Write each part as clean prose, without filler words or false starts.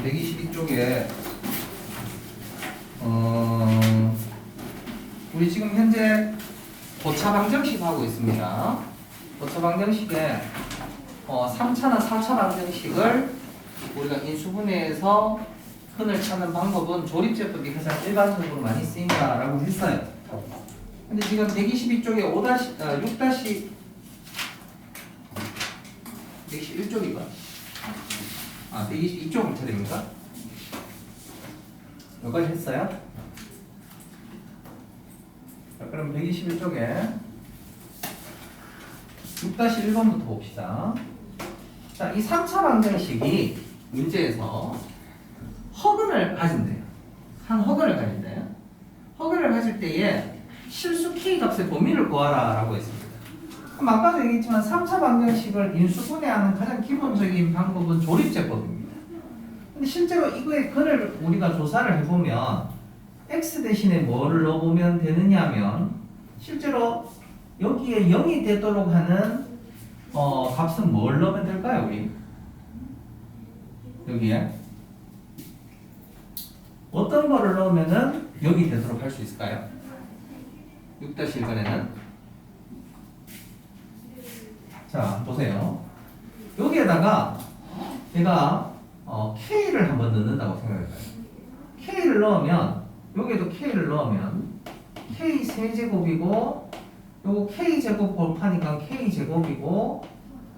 122쪽에 우리 지금 현재 고차 방정식 하고 있습니다. 고차 방정식에 3차나 4차 방정식을 우리가 인수분해해서 흔을 찾는 방법은 조립제법이 가장 일반적으로 많이 쓰인다라고 했어요. 근데 지금 122쪽에 121쪽인가? 122쪽을 쳐야 됩니까? 여기까지 했어요? 자, 그럼 121쪽에 6-1번부터 봅시다. 자, 이 3차 방정식이 문제에서 허근을 가진대요. 한 허근을 가진대요. 허근을 가질 때에 실수 K 값의 범위를 구하라 라고 했습니다. 그럼 아까도 얘기했지만 3차 방정식을 인수분해하는 가장 기본적인 방법은 조립제법입니다. 근데 실제로 이거의 근을 우리가 조사를 해보면 x 대신에 뭐를 넣어보면 되느냐 하면 실제로 여기에 0이 되도록 하는 값은 뭘 넣으면 될까요? 우리 여기에 어떤 거를 넣으면은 0이 되도록 할 수 있을까요? 6-1번에는 자 보세요. 여기에다가 제가 K를 한번 넣는다고 생각해봐요. K를 넣으면 여기에도 K를 넣으면 K 세제곱이고 요거 K제곱 곱하니까 K제곱이고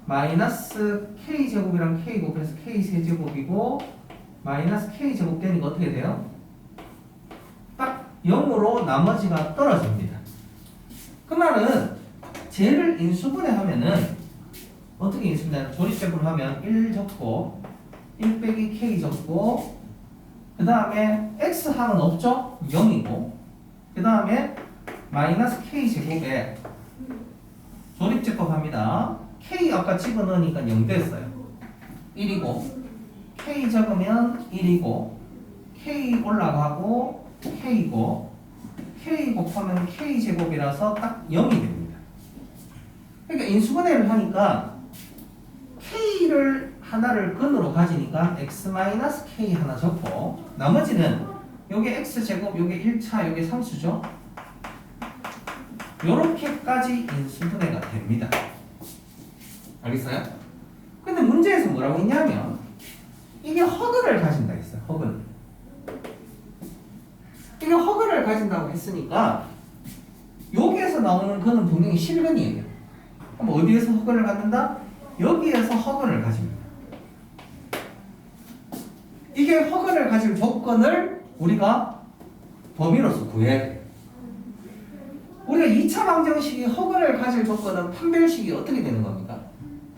마이너스 K제곱이랑 K곱 그래서 K 세제곱이고 마이너스 K제곱 되니까 어떻게 돼요? 딱 0으로 나머지가 떨어집니다. 그 말은 쟤를 인수분해하면은 어떻게 인수분해하면 조립제법을 하면 1 적고 1 빼기 K 적고 그 다음에 X항은 없죠? 0이고 그 다음에 마이너스 K제곱에 조립제법 합니다. K 아까 집어넣으니까 0 됐어요. 1이고 K 적으면 1이고 K 올라가고 K고 K 곱하면 K제곱이라서 딱 0이 됩니다. 그러니까 인수분해를 하니까 K를 하나를 근으로 가지니까 X-K 하나 적고 나머지는 요게 X제곱, 요게 1차, 요게 상수죠. 요렇게까지 인수분해가 됩니다. 알겠어요? 근데 문제에서 뭐라고 했냐면 이게 허근을 가진다 했어요. 허근. 이게 허근을 가진다고 했으니까 여기에서 나오는 근은 분명히 실근이에요. 그럼 어디에서 허근을 갖는다? 여기에서 허근을 가집니다. 이게 허근을 가질 조건을 우리가 범위로서 구해야 돼요. 우리가 2차 방정식이 허근을 가질 조건은 판별식이 어떻게 되는 겁니까?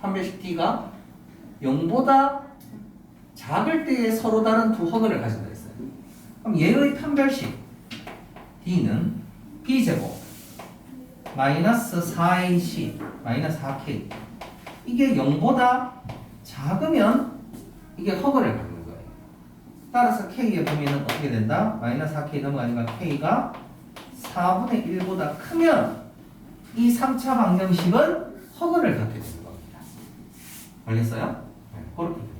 판별식 D가 0보다 작을 때에 서로 다른 두 허근을 가진다 했어요. 그럼 얘의 판별식 D는 B제곱 마이너스 4AC 마이너스 4K 이게 0보다 작으면 이게 허근을 갖는 거예요. 따라서 K의 범위는 어떻게 된다? 마이너스 4K 넘어가니까 K가 4분의 1보다 크면 이 3차 방정식은 허근을 갖게 되는 겁니다. 알겠어요? 네, 그렇게 됩니다.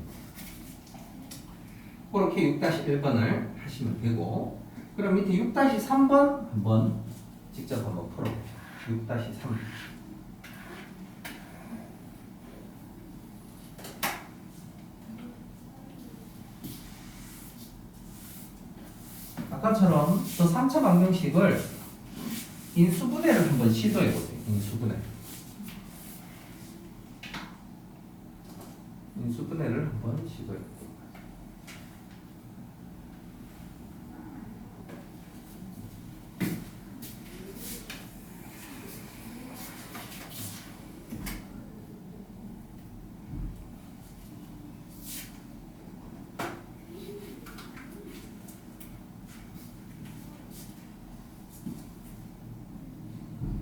그렇게 6-1번을 하시면 되고 그럼 밑에 6-3번 한번 직접 한번 풀어봅시다. 6-3 아까처럼 저 3차 방정식을 인수분해를 한번 시도해보세요. 인수분해를 한번 시도해보세요.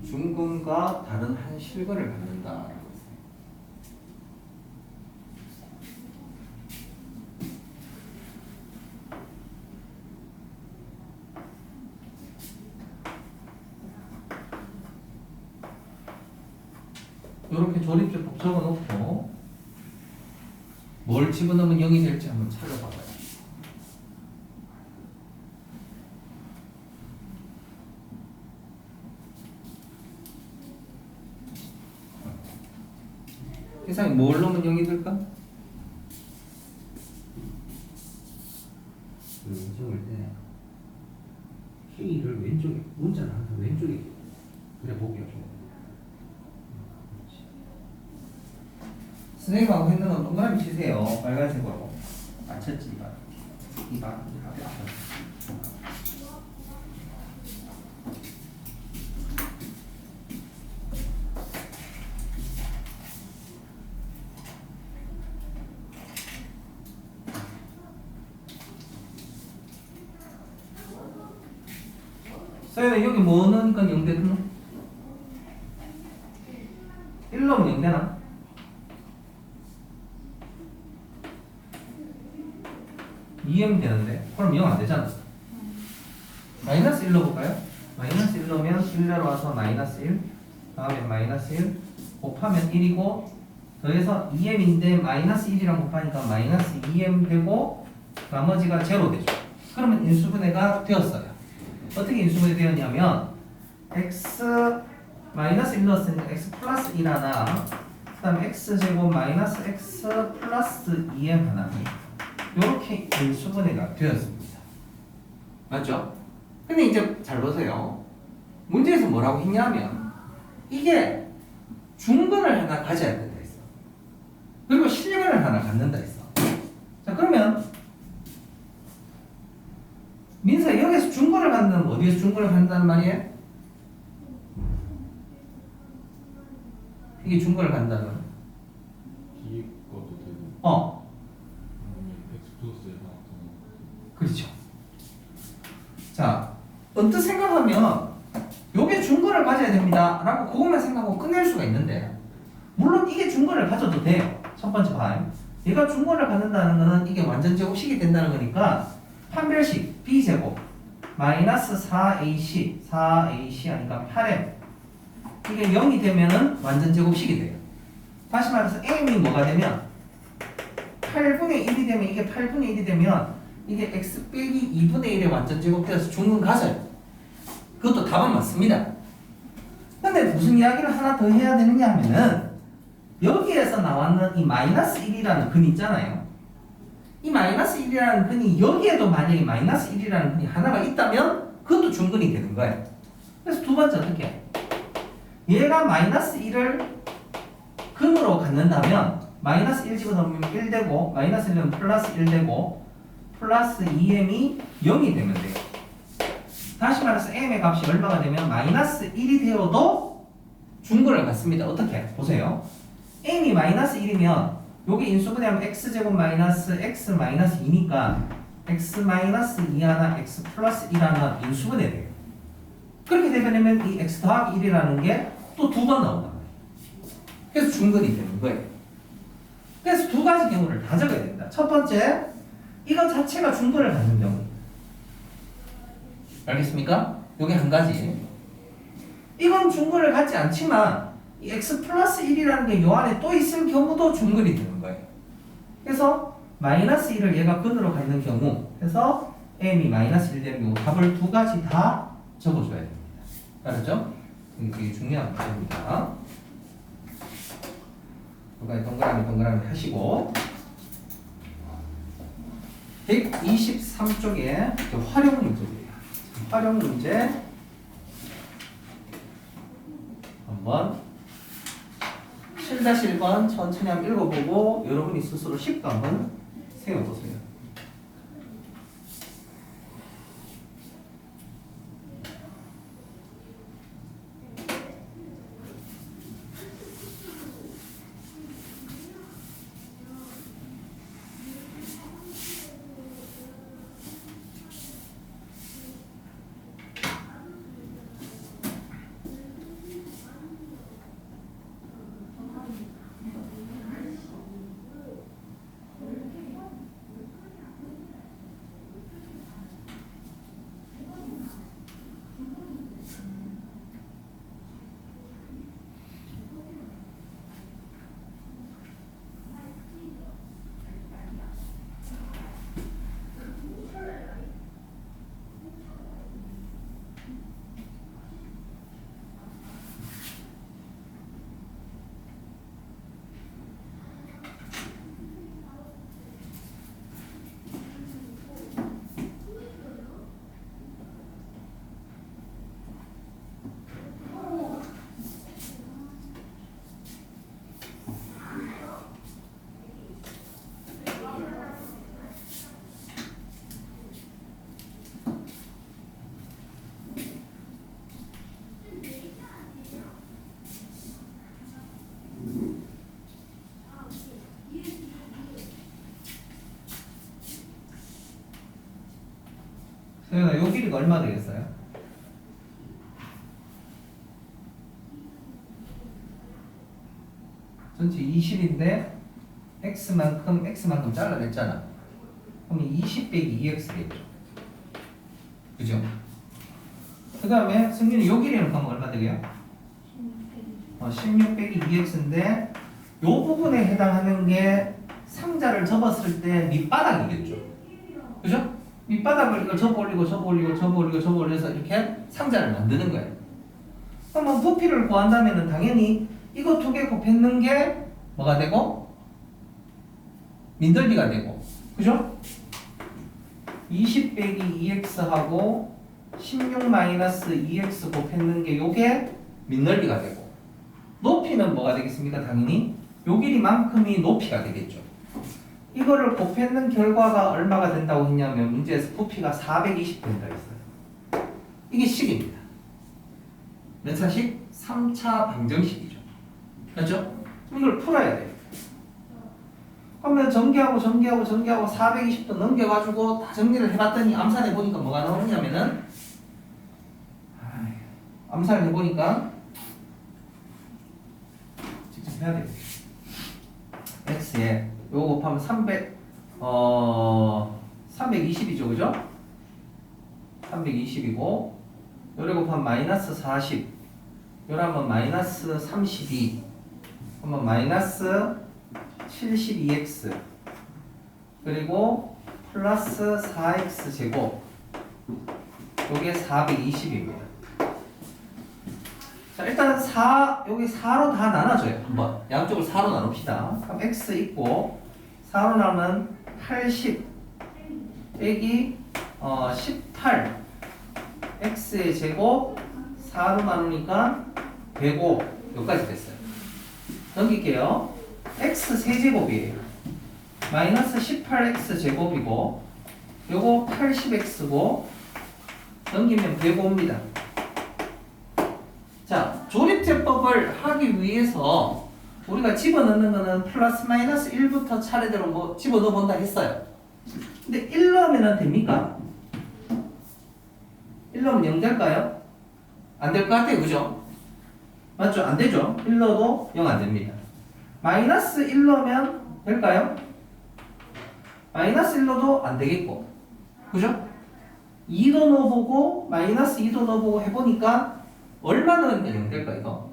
중근과 다른 한 실근을 갖는다. 이렇게 조립제법 적어놓고 뭘 집어넣으면 0이 될지 한번 찾아봐봐요. 이상이 뭘 넣으면 0이 될까? 적을 때 K를 왼쪽에, 문자는 항상 왼쪽에 그래 보기가 좋아. 선생님하고 했는 건 동그라미 치세요. 빨간색으로 맞췄지 이봐. 서연아 여기 뭐 넣으니까 0 되나? 1 넣으면 0 되나? EM 되는데 그럼 0 안 되잖아. 마이너스 1 넣어볼까요? 마이너스 1 넣으면 1 내려와서 마이너스 1 다음에 마이너스 1 곱하면 1이고 더해서 2m인데 마이너스 1이랑 곱하니까 마이너스 2m 되고 나머지가 제로 되죠. 그러면 인수분해가 되었어요. 어떻게 인수분해 되었냐면 x 마이너스 1 넣었으니까 x 플러스 1 하나 그 다음에 x제곱 마이너스 x 플러스 2m 하나 이렇게 인수분해가 되었습니다. 맞죠? 근데 이제 잘 보세요. 문제에서 뭐라고 했냐면 이게 중근을 하나 가져야 된다 했어. 그리고 실근을 하나 갖는다 했어. 자 그러면 민서 여기서 중근을 갖는다면 어디에서 중근을 갖는다는 말이에요? 이게 중근을 갖는다면 뒤에 것도 되고 x 플러스에 그렇죠. 자 언뜻 생각하면 요게 중근을 가져야 됩니다 라고 그것만 생각하고 끝낼 수가 있는데 물론 이게 중근을 가져도 돼요. 첫 번째 반 얘가 중근을 갖는다는 거는 이게 완전 제곱식이 된다는 거니까 판별식 b제곱 마이너스 4ac 하니까 8m 이게 0이 되면은 완전 제곱식이 돼요. 다시 말해서 m이 뭐가 되면 8분의 1이 되면 이게 8분의 1이 되면 이게 x 빼기 2분의 1의 완전 제곱되어서 중근 가져요. 그것도 답은 맞습니다. 근데 무슨 이야기를 하나 더 해야 되느냐 하면은 여기에서 나왔는 이 마이너스 1이라는 근 있잖아요. 이 마이너스 1이라는 근이 여기에도 만약에 마이너스 1이라는 근이 하나가 있다면 그것도 중근이 되는 거예요. 그래서 두 번째 어떻게 해? 얘가 마이너스 1을 근으로 갖는다면 마이너스 1 집어넣으면 1 되고 마이너스 1은 플러스 1 되고 플러스 2m이 0이 되면 돼요. 다시 말해서 m의 값이 얼마가 되면 마이너스 1이 되어도 중근을 갖습니다. 어떻게? 보세요. m이 마이너스 1이면 여기 인수분해하면 x제곱 마이너스 x 마이너스 2니까 x 마이너스 2 하나 x 플러스 1 하나 인수분해 돼요. 그렇게 되면 이 x 더하기 1이라는 게 또 두 번 나온단 말이에요. 그래서 중근이 되는 거예요. 그래서 두 가지 경우를 다 적어야 됩니다. 첫 번째, 이거 자체가 중근을 갖는 경우. 알겠습니까? 요게 한 가지. 이건 중근을 갖지 않지만 이 x 플러스 1이라는 게 요 안에 또 있을 경우도 중근이 되는 거예요. 그래서 마이너스 1을 얘가 근으로 갖는 경우 해서 m이 마이너스 1 되는 경우 답을 두 가지 다 적어줘야 됩니다. 알았죠? 이게 중요한 문제입니다. 동그라미 하시고 123쪽에 활용 문제입니다. 활용 문제 한번 7-1번 천천히 한번 읽어보고 여러분이 스스로 10도 한번 세워보세요. 그러면 요 길이가 얼마 되겠어요? 전체 20인데 x만큼 잘라냈잖아. 그러면 20 빼기 2x겠죠. 그죠? 그 다음에 승민이 요 길이는 그럼 얼마 되게요? 16 빼기 2x인데 요 부분에 해당하는 게 상자를 접었을 때 밑바닥이겠죠. 그죠? 밑바닥을 이걸 접어 올려서 이렇게 상자를 만드는 거예요. 그러면 부피를 구한다면 당연히 이거 두 개 곱했는 게 뭐가 되고? 민들비가 되고. 그죠? 20 빼기 2x하고 16 마이너스 2x 곱했는 게 요게 민넓이가 되고, 높이는 뭐가 되겠습니까? 당연히 요 길이만큼이 높이가 되겠죠. 이거를 곱했는 결과가 얼마가 된다고 했냐면 문제에서 부피가 420 된다 했어요. 이게 식입니다. 몇 차식? 3차 방정식이죠. 그렇죠? 이걸 풀어야 돼요. 그러면 전개하고 420도 넘겨가지고 다 정리를 해봤더니 암산해 보니까 뭐가 나오냐면은, 암산을 해보니까 직접 해야 돼요. x에 요거 곱하면 320이죠, 그죠? 320이고 요래 곱하면 마이너스 40, 요라면 마이너스 32, 그러면 마이너스 72x, 그리고 플러스 4x 제곱, 요게 420입니다. 자, 일단 4, 여기 4로 다 나눠줘요. 한번 양쪽을 4로 나눕시다. 그럼 x 있고 4로 나누면 80 빼기 18 x의 제곱 4로 나누니까 105 여기까지 됐어요. 넘길게요. x 세제곱이에요. 마이너스 18x 제곱이고 요거 80x고 넘기면 105입니다. 자, 조립제법을 하기 위해서 우리가 집어넣는 거는 플러스 마이너스 1부터 차례대로 뭐 집어넣어 본다 했어요. 근데 1 넣으면 됩니까? 1 넣으면 0 될까요? 안 될 것 같아요. 그죠? 맞죠? 안 되죠? 1 넣어도 0 안 됩니다. 마이너스 1 넣으면 될까요? 마이너스 1 넣어도 안 되겠고. 그죠? 2도 넣어보고 마이너스 2도 넣어보고 해보니까 얼마 넣으면 0 될까 이거?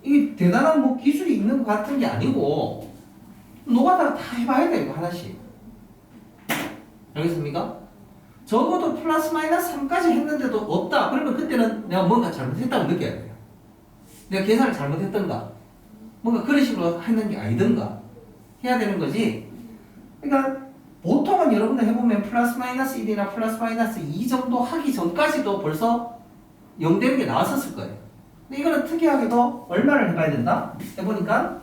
이게 대단한 뭐 기술이 있는 것 같은 게 아니고 노가다 다 해봐야 돼 이거 하나씩. 알겠습니까? 적어도 플러스 마이너스 3까지 했는데도 없다. 그러면 그때는 내가 뭔가 잘못했다고 느껴야 돼요. 내가 계산을 잘못했던가 뭔가 그런 식으로 했는 게 아니던가 해야 되는 거지. 그러니까 보통은 여러분들 해보면 플러스 마이너스 1이나 플러스 마이너스 2 정도 하기 전까지도 벌써 0 되는 게 나왔었을 거예요. 근데 이거는 특이하게도 얼마를 해봐야 된다? 해보니까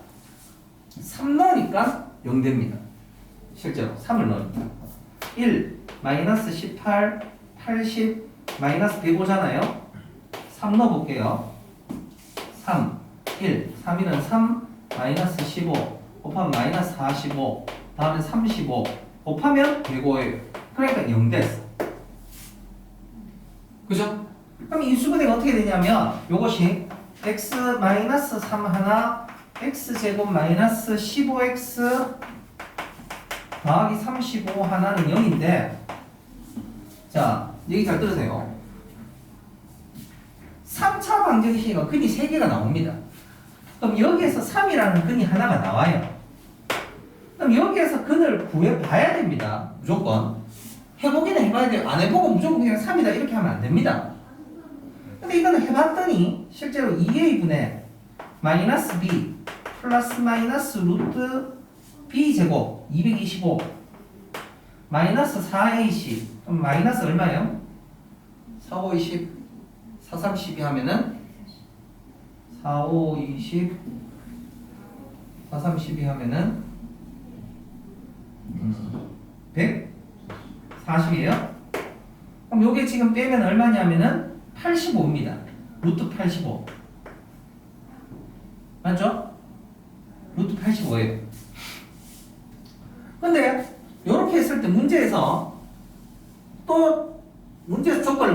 3 넣으니까 0 됩니다. 실제로 3을 넣으니까 1, 마이너스 18, 80, 마이너스 105잖아요. 3 넣어볼게요. 3, 1, 3, 1은 3, 마이너스 15 곱하면 마이너스 45, 다음에 35 곱하면 105예요. 그러니까 0 됐어. 그죠? 그럼 인수분해가 어떻게 되냐면 요것이 x 마이너스 3 하나 x제곱 마이너스 15x 더하기 35 하나는 0인데, 자 얘기 잘 들으세요. 3차 방정식은 근이 3개가 나옵니다. 그럼 여기에서 3이라는 근이 하나가 나와요. 그럼 여기에서 근을 구해봐야 됩니다. 무조건. 해보기는 해봐야 돼요. 안 해보고 무조건 그냥 3이다 이렇게 하면 안 됩니다. 근데 이거는 해봤더니 실제로 2a분의 마이너스 b 플러스 마이너스 루트 b 제곱 225 마이너스 4ac 그럼 마이너스 얼마예요? 4, 5, 20 4, 3, 12 하면은 4, 5, 20 4, 3, 12 하면은 140이에요? 그럼 요게 지금 빼면 얼마냐면은 85입니다. 루트 85 맞죠? 루트 85예요. 근데 요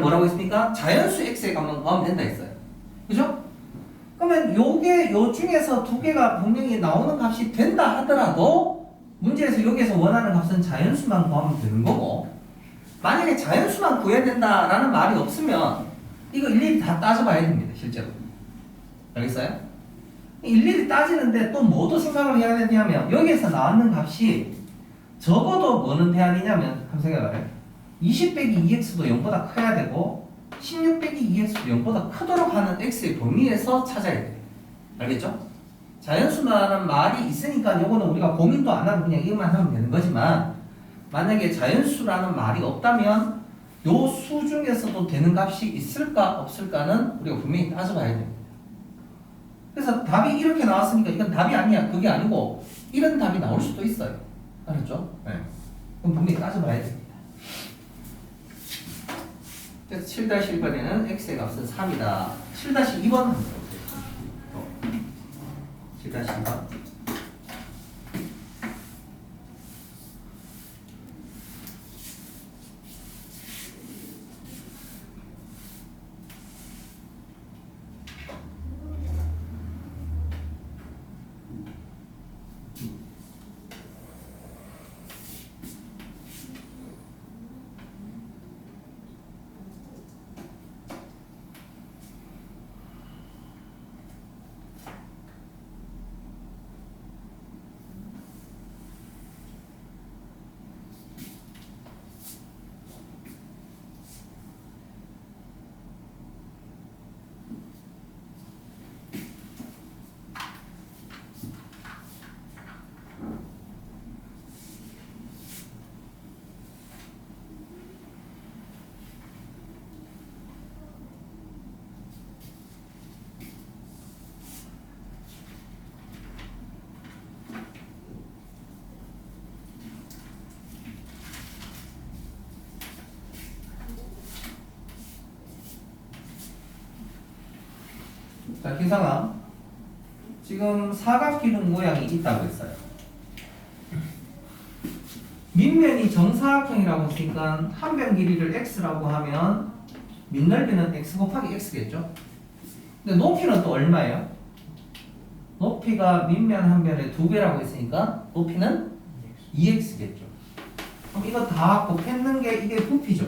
여기는 뭐라고 했습니까? 자연수 x의 값만 구하면 된다 했어요. 그죠? 그러면 요게 요 중에서 두 개가 분명히 나오는 값이 된다 하더라도 문제에서 여기에서 원하는 값은 자연수만 구하면 되는 거고, 만약에 자연수만 구해야 된다라는 말이 없으면 이거 일일이 다 따져봐야 됩니다. 실제로. 알겠어요? 일일이 따지는데 또 뭐도 생각을 해야 되냐면 여기에서 나왔는 값이 적어도 뭐는 돼야 되냐면 한번 생각해봐요. 20 빼기 2x도 0보다 커야 되고 16 빼기 2x도 0보다 크도록 하는 x의 범위에서 찾아야 돼요. 알겠죠? 자연수라는 말이 있으니까 요거는 우리가 고민도 안 하고 그냥 이것만 하면 되는 거지만, 만약에 자연수라는 말이 없다면 요 수 중에서도 되는 값이 있을까 없을까는 우리가 분명히 따져봐야 됩니다. 그래서 답이 이렇게 나왔으니까 이건 답이 아니야, 그게 아니고 이런 답이 나올 수도 있어요. 알았죠? 네. 그럼 분명히 따져봐야 됩니다. 그래서 7-1번에는 x의 값은 3이다. 7-2번 한번 보세요. 7-2번. 자, 기상아, 지금 사각기둥 모양이 있다고 했어요. 밑면이 정사각형이라고 했으니까 한 변 길이를 x라고 하면 밑넓이는 x 곱하기 x겠죠? 근데 높이는 또 얼마예요? 높이가 밑면 한 변의 2배라고 했으니까 높이는 2x겠죠. 그럼 이거 다 곱했는 게 이게 부피죠.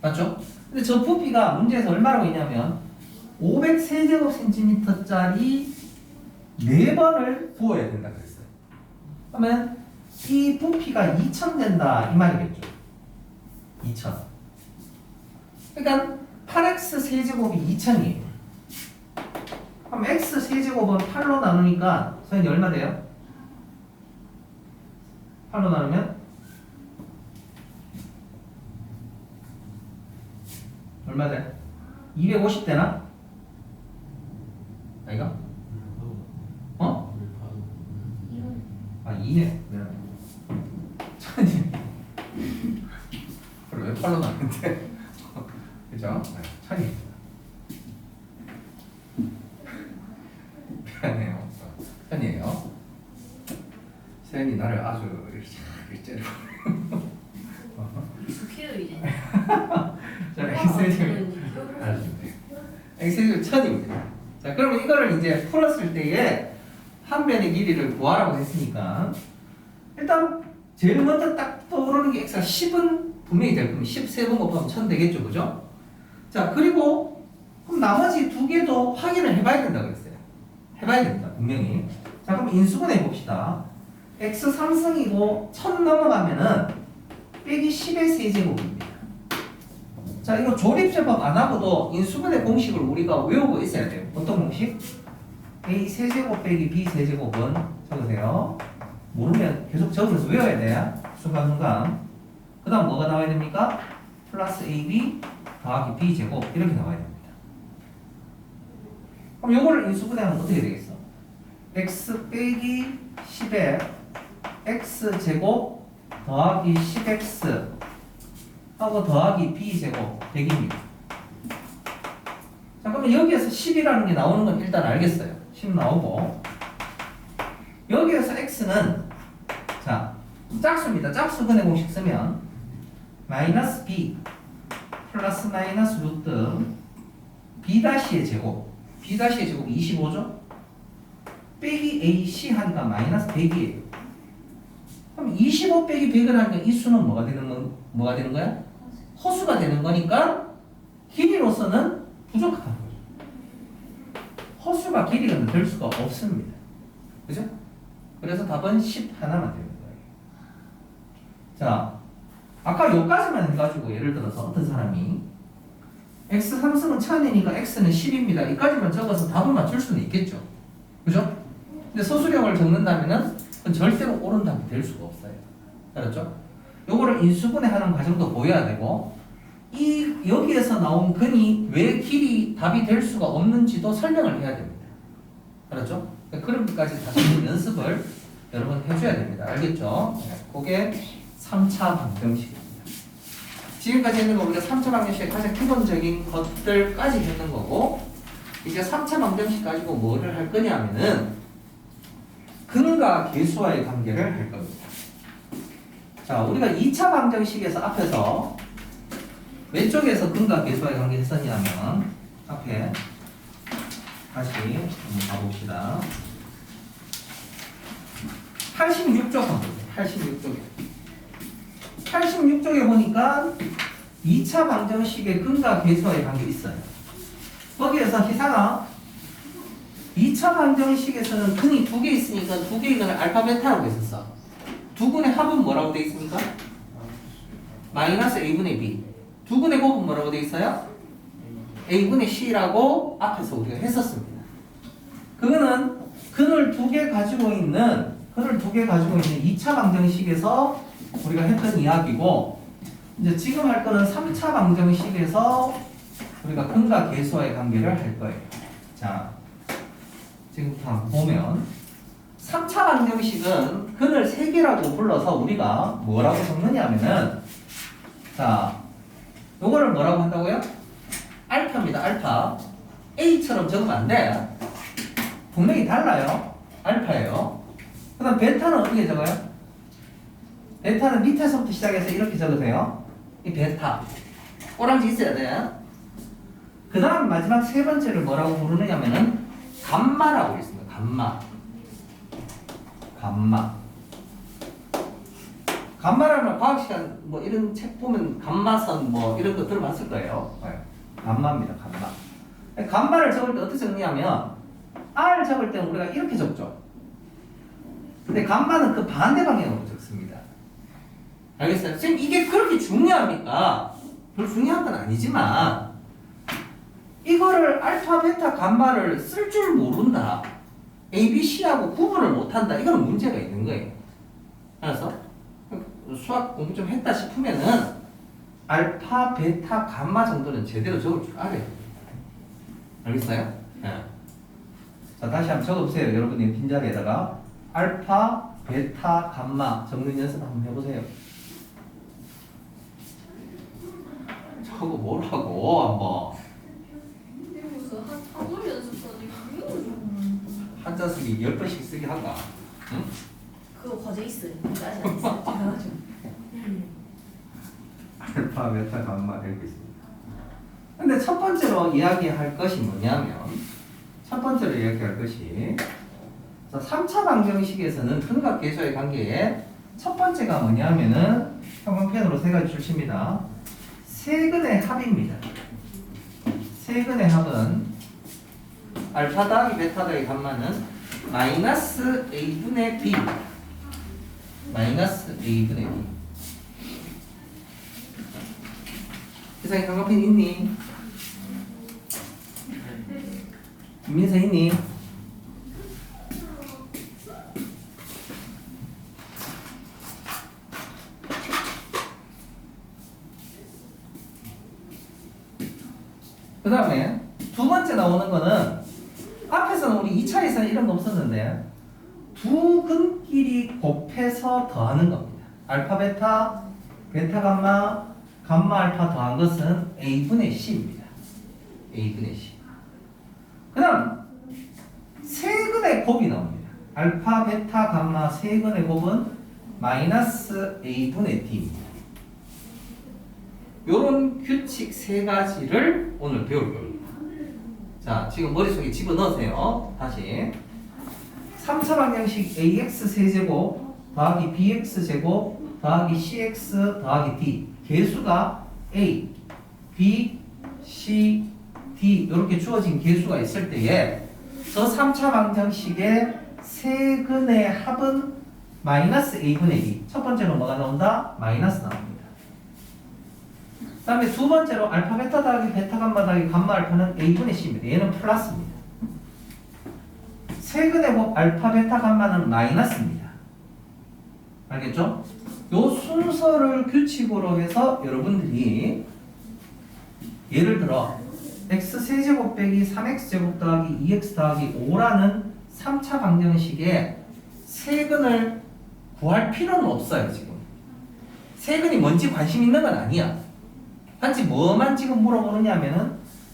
맞죠? 근데 저 부피가 문제에서 얼마라고 했냐면 500세제곱센티미터짜리 4번을 부어야 된다 그랬어요. 그러면 이 부피가 2000 된다 이 말이겠죠. 2000. 그러니까 8x 세제곱이 2000이에요. 그럼 x 세제곱은 8로 나누니까 선생님 얼마 돼요? 8로 나누면 얼마 돼? 250 되나? 아이가? 어? 아 2네. 천이. 그걸 왜 8로 나누는데? 그죠? 천이. 미안해요. 편이에요. 세연이 나를 아주 이렇게 째려. 익숙해요 이제. 자, 엑셀을 알아주세요. 엑셀을 1000입니다. 자, 그러면 이거를 이제 풀었을 때에 한 변의 길이를 구하라고 했으니까 일단 제일 먼저 딱 떠오르는 게 x가 10은 분명히 될 겁니다. 10 3번 곱하면 1000 되겠죠, 그죠? 자, 그리고 그럼 나머지 두 개도 확인을 해봐야 된다고 그랬어요. 해봐야 됩니다, 분명히. 자, 그럼 인수분해 봅시다. x 3승이고 1000 넘어가면은 빼기 10의 세제곱입니다. 자, 이거 조립제법 안 하고도 인수분해 공식을 우리가 외우고 있어야 돼요. 어떤 공식? a 세제곱 빼기 b 세제곱은 적으세요. 모르면 계속 적으면서 외워야 돼요. 순간순간. 그 다음 뭐가 나와야 됩니까? 플러스 ab 더하기 b 제곱 이렇게 나와야 됩니다. 그럼 요거를 인수분해하면 어떻게 되겠어? x 빼기 10에 x 제곱 더하기 10x 하고 더하기 b제곱 100입니다. 자, 그러면 여기에서 10이라는 게 나오는 건 일단 알겠어요. 10 나오고 여기에서 x는 자 짝수입니다. 짝수근의 공식 쓰면 마이너스 b 플러스 마이너스 루트 B-의 제곱. B-의 제곱 25죠? 빼기 AC 하니까 마이너스 100이에요. 그럼 25 빼기 100을 하니까 이 수는 뭐가 되는 거야? 허수가 되는 거니까 길이로서는 부족하다는 거죠. 허수가 길이가 될 수가 없습니다. 그죠? 그래서 답은 10 하나만 되는 거예요. 자, 아까 여기까지만 해가지고 예를 들어서 어떤 사람이 x 3승은 1000이니까 x는 10입니다. 이까지만 적어서 답을 맞출 수는 있겠죠. 그죠? 근데 소수령을 적는다면은 그건 절대로 옳은 답이 될 수가 없어요. 알았죠? 요거를 인수분해하는 과정도 보여야 되고 여기에서 나온 근이 왜 길이 답이 될 수가 없는지도 설명을 해야 됩니다. 알았죠? 그런 것까지 다시 연습을 여러분 해줘야 됩니다. 알겠죠? 네, 그게 3차 방정식입니다. 지금까지 했는 거 우리가 3차 방정식의 가장 기본적인 것들까지 했는 거고 이제 3차 방정식 가지고 뭐를 할 거냐면은 근과 계수와의 관계를 할 겁니다. 자, 우리가 2차 방정식에서 앞에서 왼쪽에서 근과 계수와의 관계 했었냐면 앞에 다시 한번 가봅시다. 86쪽 한번 보세요. 86쪽에 보니까 2차 방정식의 근과 계수와의 관계 있어요. 거기에서 희상아 2차 방정식에서는 근이 두 개 있으니까 두 개의 근을 알파 베타라고 했었어. 두 근의 합은 뭐라고 되어 있습니까? 마이너스 a분의 b. 두 근의 곱은 뭐라고 되어 있어요? a분의 c라고 앞에서 우리가 했었습니다. 그거는 근을 두 개 가지고 있는 2차 방정식에서 우리가 했던 이야기고 이제 지금 할 거는 3차 방정식에서 우리가 근과 계수와의 관계를 할 거예요. 자, 지금부터 한번 보면 3차 방정식은 근을 3개라고 불러서 우리가 뭐라고 적느냐면은 자, 요거를 뭐라고 한다고요? 알파입니다. 알파. A처럼 적으면 안 돼. 분명히 달라요. 알파예요. 그 다음 베타는 어떻게 적어요? 베타는 밑에서부터 시작해서 이렇게 적으세요. 이 베타. 오랑지 있어야 돼. 그 다음 마지막 세 번째를 뭐라고 부르느냐면은 감마라고 있습니다. 감마라면 과학시간 뭐 이런 책 보면 감마선 뭐 이런 거 들어봤을 거예요. 네. 감마입니다. 감마를 적을 때 어떻게 적느냐면 R 적을 때는 우리가 이렇게 적죠. 근데 감마는 그 반대 방향으로 적습니다. 알겠어요? 선생님 이게 그렇게 중요합니까? 별로 중요한 건 아니지만 이거를 알파, 베타, 감마를 쓸 줄 모른다. A, B, C하고 구분을 못한다. 이건 문제가 있는 거예요. 알았어? 수학 공부 좀 했다 싶으면은 알파, 베타, 감마 정도는 제대로 적을 줄 알아요. 알겠어요? 네. 자, 다시 한번 적어보세요. 여러분이 빈자리에다가 알파, 베타, 감마 적는 연습 한번 해보세요. 적어보라고 한번. 한자 쓰기 10번씩 쓰기 한가? 응? 그거 과제 있어요. 아직 안 있어요. 제가 알파, 베타, 감마 이렇게 있습니다. 근데 첫 번째로 이야기할 것이 뭐냐면 자, 3차 방정식에서는 근과 계수의 관계에 첫 번째가 뭐냐면은 형광펜으로 세 가지 출시입니다. 세근의 합입니다. 세근의 합은 알파 더하기 베타 더하기 감마는 마이너스 a분의 b 마이너스 a분의 b. 세상에 형광펜 있니? 민서 있니? 그 다음에 두 번째 나오는 거는 앞에서는 우리 2차에서는 이런 거 없었는데 두 근끼리 곱해서 더하는 겁니다. 알파 베타, 베타 감마, 감마 알파 더한 것은 a분의 c입니다. a분의 c. 그 다음 세근의 곱이 나옵니다. 알파, 베타, 감마 세근의 곱은 마이너스 a분의 d입니다. 요런 규칙 세 가지를 오늘 배울 겁니다. 자, 지금 머릿속에 집어넣으세요. 다시 3차 방정식 ax 세제곱 더하기 bx 제곱 더하기 cx 더하기 d 개수가 a, b, c, d 이렇게 주어진 개수가 있을 때에 저 3차 방정식의 세근의 합은 마이너스 a분의 b. 첫 번째로 뭐가 나온다? 마이너스 나옵니다. 그 다음에 두 번째로 알파 베타 더하기 베타 감마 더하기 감마 알파는 a분의 c입니다. 얘는 플러스입니다. 세근의 법 알파 베타 감마는 마이너스입니다. 알겠죠? 요 순서를 규칙으로 해서 여러분들이 예를 들어 x세제곱 빼기 3x제곱 더하기 2x 더하기 5라는 3차 방정식의 세근을 구할 필요는 없어요. 지금 세근이 뭔지 관심 있는 건 아니야. 단지 뭐만 지금 물어보느냐면은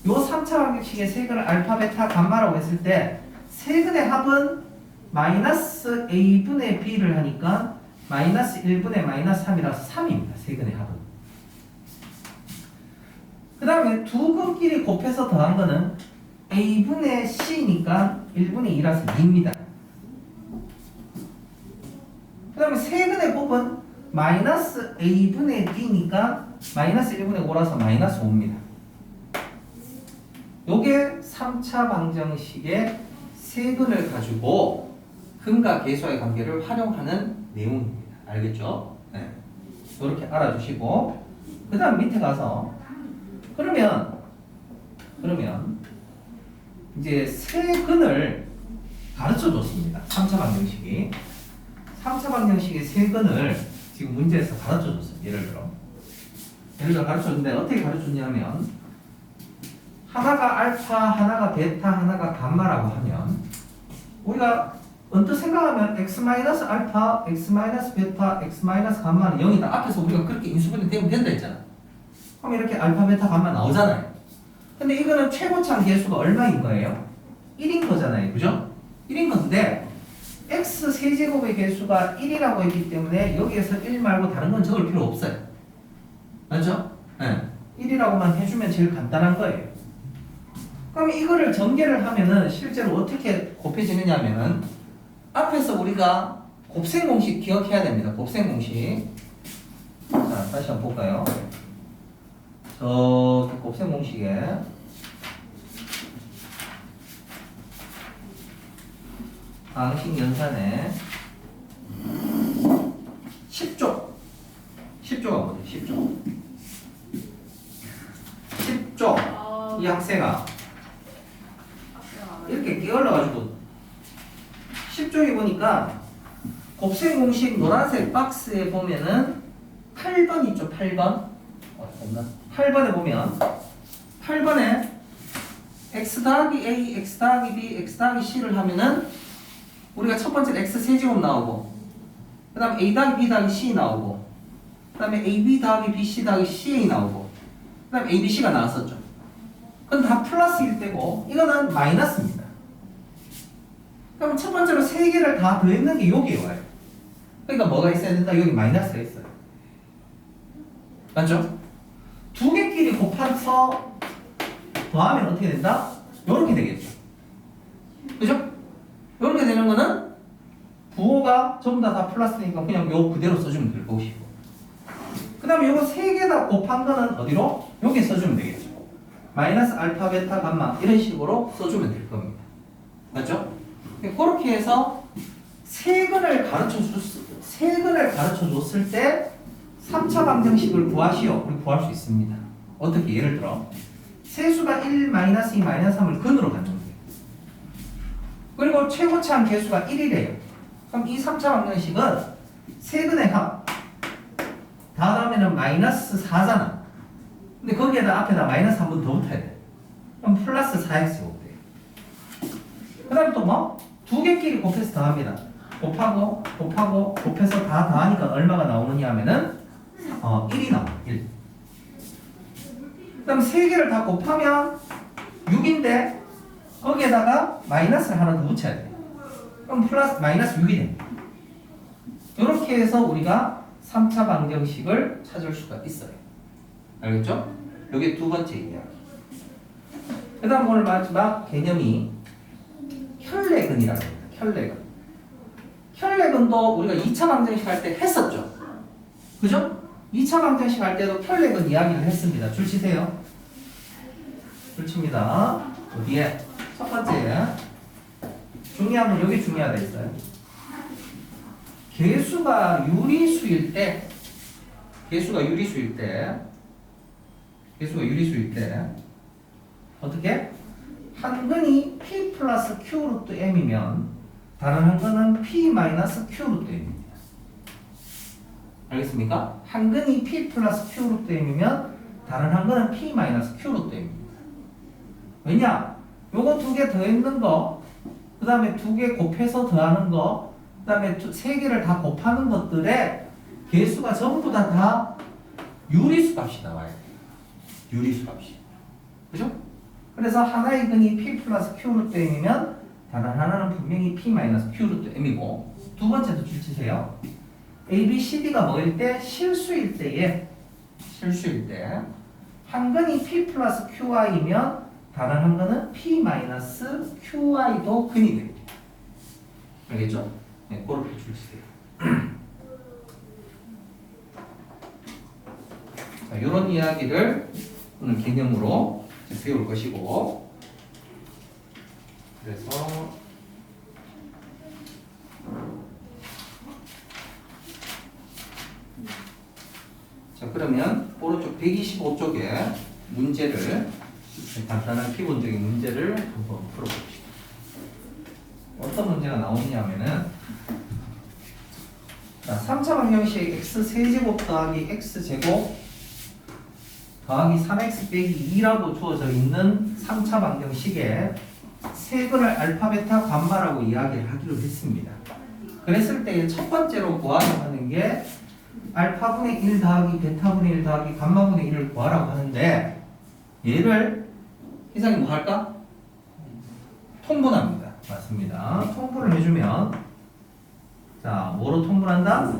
요 3차 방정식의 세근을 알파 베타 감마라고 했을 때 세근의 합은 마이너스 a분의 b를 하니까 마이너스 1분의 마이너스 3이라서 3입니다. 세근의 합은. 그 다음에 두 근끼리 곱해서 더한 거는 a분의 c니까 1분의 2라서 2입니다. 그 다음에 세근의 곱은 마이너스 a분의 d니까 마이너스 1분의 5라서 마이너스 5입니다. 요게 3차 방정식의 세근을 가지고 근과 계수와의 관계를 활용하는 내용입니다. 알겠죠? 네. 이렇게 알아주시고 그 다음 밑에 가서 그러면 이제 세근을 가르쳐 줬습니다. 3차 방정식이 3차 방정식의 세근을 지금 문제에서 가르쳐 줬어요. 예를 들어 가르쳐 줬는데 어떻게 가르쳐 줬냐면 하나가 알파, 하나가 베타, 하나가 감마라고 하면 우리가 언뜻 생각하면 x-알파, x-베타, x-감마는 0이다. 앞에서 우리가 그렇게 인수분해 되면 된다 했잖아. 그럼 이렇게 알파, 베타, 감마 나오잖아요. 근데 이거는 최고차항 개수가 얼마인 거예요? 1인 거잖아요. 그죠? 1인 건데 x 세제곱의 개수가 1이라고 했기 때문에 여기에서 1 말고 다른 건 적을 필요 없어요. 맞죠? 네. 1이라고만 해주면 제일 간단한 거예요. 그럼 이거를 전개를 하면은 실제로 어떻게 곱해지느냐 하면은 앞에서 우리가 곱셈 공식 기억해야 됩니다. 곱셈 공식. 자, 다시 한번 볼까요? 저 곱셈 공식에 방식 연산에 10조가 뭐죠? 10조 이 학생아 이렇게 끼얼러가지고 10조에 보니까 곱셈 공식 노란색 박스에 보면은 8번 있죠? 8번 8번에 보면 8번에 x 더하기 a, x 더하기 b, x 더하기 c를 하면은 우리가 첫 번째 x 세제곱 나오고 그 다음에 a 더하기 b 더하기 c 나오고 그 다음에 ab 더하기 bc 더하기 ca 나오고 그 다음에 abc가 나왔었죠. 그건 다 플러스일 때고 이거는 마이너스입니다. 그럼 첫 번째로 세 개를 다 더했는 게 여기에 와요. 그러니까 뭐가 있어야 된다? 여기 마이너스가 있어요. 맞죠? 두 개끼리 곱해서 더하면 어떻게 된다? 요렇게 되겠죠. 그죠? 요렇게 되는 거는 부호가 전부 다 플러스니까 그냥 요 그대로 써주면 될 것이고 그 다음에 요거 세 개 다 곱한 거는 어디로? 여기 써주면 되겠죠. 마이너스 알파, 베타, 감마 이런 식으로 써주면 될 겁니다. 맞죠? 그렇게 해서 세근을 가르쳐 줬을 때 3차 방정식을 구하시오. 우리 구할 수 있습니다. 어떻게? 예를 들어 세수가 1, 마이너스 2, 마이너스 3을 근으로 갖는 거예요. 그리고 최고차항 개수가 1이래요. 그럼 이 3차 방정식은 세근의 합 다 더하면 마이너스 4잖아. 근데 거기에다 앞에다 마이너스 한 번 더 붙어야 돼. 그럼 플러스 4x 돼요. 그 다음에 또 뭐? 두 개끼리 곱해서 더합니다. 곱해서 다 더하니까 얼마가 나오느냐 하면은 1이 나와요. 1. 그 다음 세 개를 다 곱하면 6인데 거기에다가 마이너스를 하나 더 붙여야 돼요. 그럼 플러스 마이너스 6이 됩니다. 이렇게 해서 우리가 3차 방정식을 찾을 수가 있어요. 알겠죠? 이게 두 번째 이야기. 그 다음 오늘 마지막 개념이 혈내근이라고 합니다. 혈내근. 혈내근도 우리가 2차 방정식 할 때 했었죠. 그죠? 2차 방정식 할 때도 혈내근 이야기를 했습니다. 줄 치세요. 줄 칩니다. 어디에? 첫 번째. 중요한 건 여기 중요하다 있어요. 개수가 유리수일 때 어떻게? 한 근이 p 플러스 q 루트 m이면 다른 한 근은 p 마이너스 q 루트 m입니다. 알겠습니까? 한 근이 p 플러스 q 루트 m이면 다른 한 근은 p 마이너스 q 루트 m입니다. 왜냐? 요거 두 개 더했는 거, 그 다음에 두 개 곱해서 더하는 거, 그 다음에 세 개를 다 곱하는 것들의 개수가 전부 다 유리수 값이 나와야 돼요. 유리수 값이. 그죠? 그래서 하나의 근이 p 플러스 q 루트 m이면 다른 하나는 분명히 p 마이너스 q 루트 m이고, 두 번째도 줄치세요. a, b, c, d가 뭐일 때? 실수일 때 한 근이 p 플러스 qi면 다른 한 근은 p 마이너스 qi도 근이 됩니다. 알겠죠? 네, 그렇게 줄치세요. 자, 이런 이야기를 오늘 개념으로 배울 것이고, 그래서 자, 그러면 오른쪽 125쪽에 문제를, 간단한 기본적인 문제를 한번 풀어봅시다. 어떤 문제가 나오냐면은, 자, 3차 방정식 x 세제곱 더하기 x 제곱 더하기 3x 빼기 2라고 주어져 있는 3차 방정식에 세근을 알파, 베타, 감마라고 이야기를 하기로 했습니다. 그랬을 때 첫 번째로 구하라고 하는 게 알파분의 1 더하기 베타분의 1 더하기 감마분의 1을 구하라고 하는데, 얘를 희상이 뭐 할까? 통분합니다. 맞습니다. 통분을 해주면, 자, 뭐로 통분한다?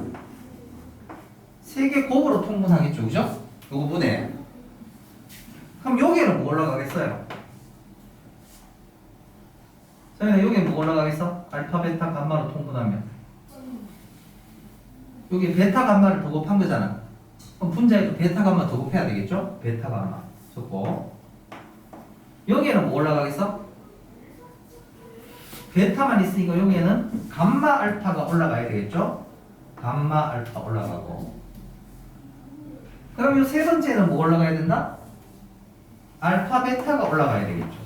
세 개 곱으로 통분하겠죠, 그죠? 요거 분해. 그럼 여기에는 뭐 올라가겠어요? 저희는 여기에 뭐 올라가겠어? 알파, 베타, 감마로 통분하면 여기 베타, 감마를 더 곱한 거잖아. 그럼 분자에도 베타, 감마 더 곱해야 되겠죠? 베타, 감마 좋고, 여기에는 뭐 올라가겠어? 베타만 있으니까 여기에는 감마, 알파가 올라가야 되겠죠? 감마, 알파 올라가고, 그럼 이 세 번째는 뭐 올라가야 된다? 알파, 베타가 올라가야 되겠죠.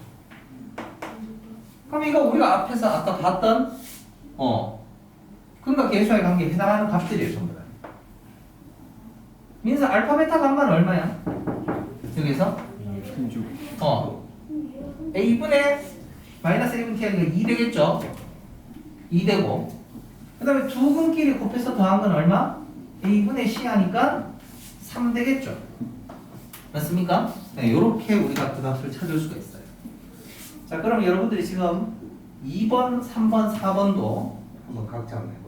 그럼 이거 우리가 앞에서 아까 봤던 근과 계수와의 관계에 해당하는 값들이에요, 전부 다. 민서 알파, 베타, 감마는 얼마야? 여기서? a분의 마이너스 a분의 t가 2 되겠죠? 2 되고, 그 다음에 두 근끼리 곱해서 더한 건 얼마? a분의 c 하니까 3 되겠죠? 맞습니까? 네, 요렇게 우리가 그 값을 찾을 수가 있어요. 자, 그럼 여러분들이 지금 2번, 3번, 4번도 한번 각자 한번 해보세요.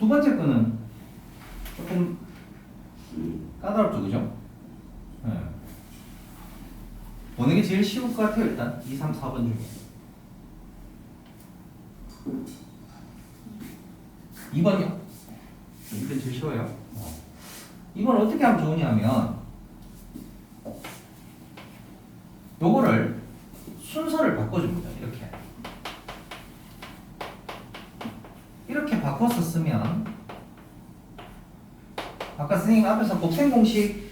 두 번째 거는 조금 까다롭죠, 그죠? 네. 어느 게 제일 쉬울 것 같아요, 일단 2, 3, 4번 중에. 2번이요? 이게 제일 쉬워요. 이건 어떻게 하면 좋으냐면 요거를 순서를 바꿔줍니다. 이렇게 바꿔서 쓰면 아까 선생님 앞에서 곱셈 공식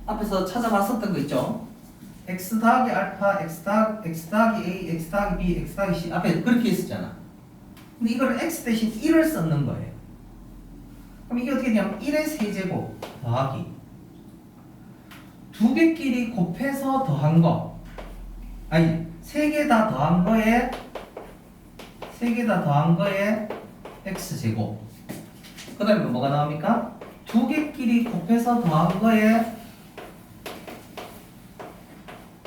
앞에서 찾아봤었던 거 있죠? x 더하기 알파, x 더하기 a, x 더하기 b, x 더하기 c 앞에 그렇게 했었잖아. 근데 이걸 x 대신 1을 썼는 거예요. 그럼 이게 어떻게 되냐면 1의 세제곱 더하기 두 개끼리 곱해서 더한 거, 아니 세 개 다 더한 거에 x제곱, 그 다음에 뭐가 나옵니까? 두 개끼리 곱해서 더한 거에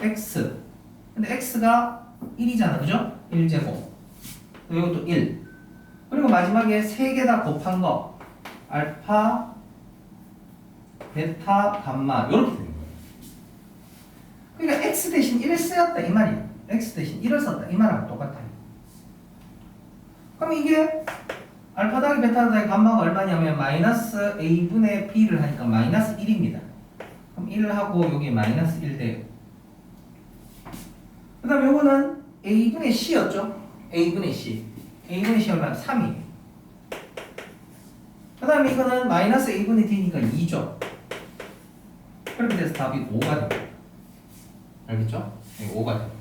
x, 근데 x가 1이잖아, 그죠? 1제곱, 이것도 1, 그리고 마지막에 세 개 다 곱한 거 알파, 베타, 감마 이렇게 되는 거예요. 그러니까 x 대신 1을 쓰였다 이 말이에요. x 대신 1을 썼다 이 말하고 똑같아요. 그럼 이게 알파 더하기 베타 더하기 감마가 얼마냐면 마이너스 a분의 b를 하니까 마이너스 1입니다. 그럼 1을 하고 여기 마이너스 1 돼요. 그 다음에 요거는 a분의 c였죠? a분의 c 얼마나? 3이에요. 그 다음에 이거는 마이너스 a분의 d니까 2죠. 그렇게 돼서 답이 5가 됩니다. 알겠죠? 네, 5가 됩니다.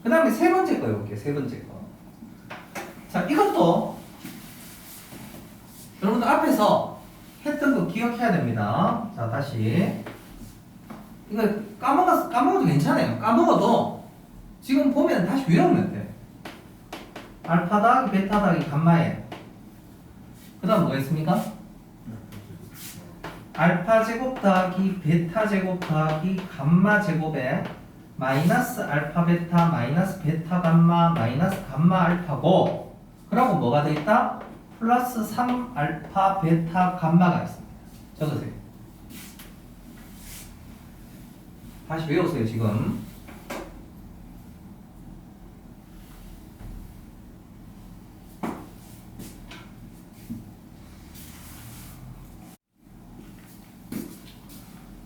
그 다음에 세 번째 거 해볼게요. 세 번째 거. 자, 이것도 여러분들 앞에서 했던 거 기억해야 됩니다. 자, 다시. 이거 까먹어도 괜찮아요. 까먹어도 지금 보면 다시 외우면 돼요. 알파 더하기 베타 더하기 감마에 그 다음 뭐가 있습니까? 알파 제곱 더하기 베타 제곱 더하기 감마 제곱에 마이너스 알파 베타 마이너스 베타 감마 마이너스 감마 알파고, 그러고 뭐가 돼 있다? 플러스 3 알파 베타 감마가 있습니다. 적으세요. 다시 외우세요. 지금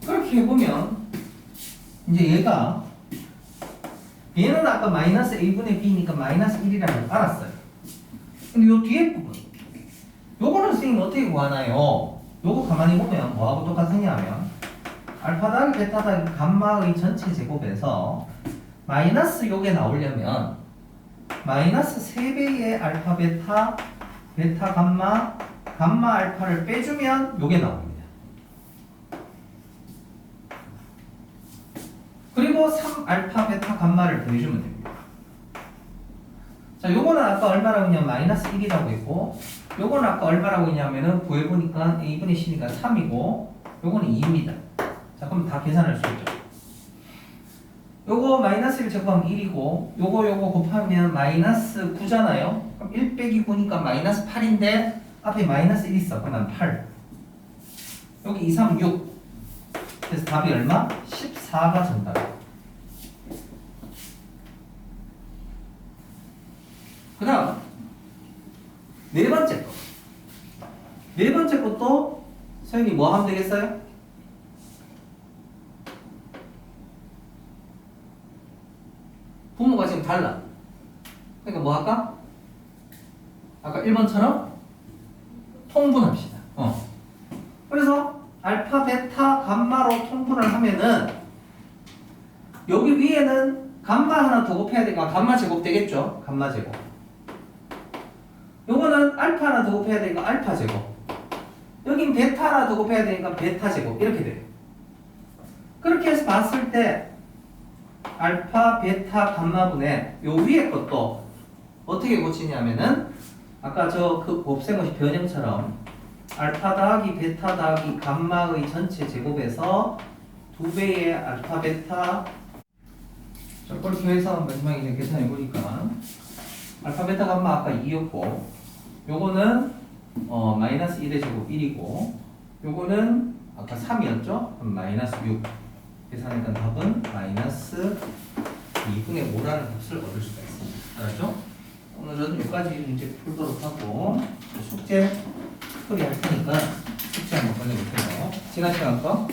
그렇게 해보면 이제 얘는 아까 마이너스 a분의 b니까 마이너스 1이라는 걸 알았어요. 근데 요 뒤에 부분 요거는 선생님 어떻게 구하나요? 요거 가만히 보면 뭐하고 똑같으냐면 알파 더하기 베타 더하기 감마의 전체 제곱에서 마이너스 요게 나오려면 마이너스 3배의 알파 베타 베타 감마 감마 알파를 빼주면 요게 나옵니다. 그리고 3 알파 베타 감마를 더해주면 됩니다. 자, 요거는 아까 얼마라고 했냐면 마이너스 1이라고 했고, 요거는 아까 얼마라고 했냐면은 구해보니까 a분의 c니까 3이고 요거는 2입니다. 자, 그럼 다 계산할 수 있죠. 요거 마이너스 1 제곱하면 1이고 요거 곱하면 마이너스 9잖아요. 그럼 1 빼기 9니까 마이너스 8인데 앞에 마이너스 1 있어. 그러면 8. 여기 2, 3, 6. 그래서 답이 얼마? 14가 정답이에요. 그 다음 네 번째 거. 네 번째 것도 선생님이 뭐 하면 되겠어요? 부모가 지금 달라. 그러니까 뭐 할까? 아까 1번처럼 통분합시다. 그래서 알파, 베타, 감마로 통분을 하면은 여기 위에는 감마 하나 더 곱해야 되니까 감마 제곱 되겠죠? 감마 제곱. 요거는 알파 하나 더 곱해야 되니까 알파 제곱. 여긴 베타 하나 더 곱해야 되니까 베타 제곱. 이렇게 돼요. 그렇게 해서 봤을 때 알파, 베타, 감마분의 요 위에 것도 어떻게 고치냐면은 아까 저 그 곱셈없이 변형처럼 알파 더하기 베타 더하기 감마의 전체 제곱에서 2배의 알파 베타, 자, 그렇게 해서 마지막에 계산해 보니까 알파 베타 감마 아까 2였고 요거는 마이너스 1의 제곱 1이고 요거는 아까 3이었죠? 그럼 마이너스 6 계산했던 답은 마이너스 2분의 5라는 값을 얻을 수가 있습니다. 알았죠? 오늘은 여기까지 문제 풀도록 하고 숙제 처리할 테니까 숙제 한번 꺼내볼게요. 지난 시간 거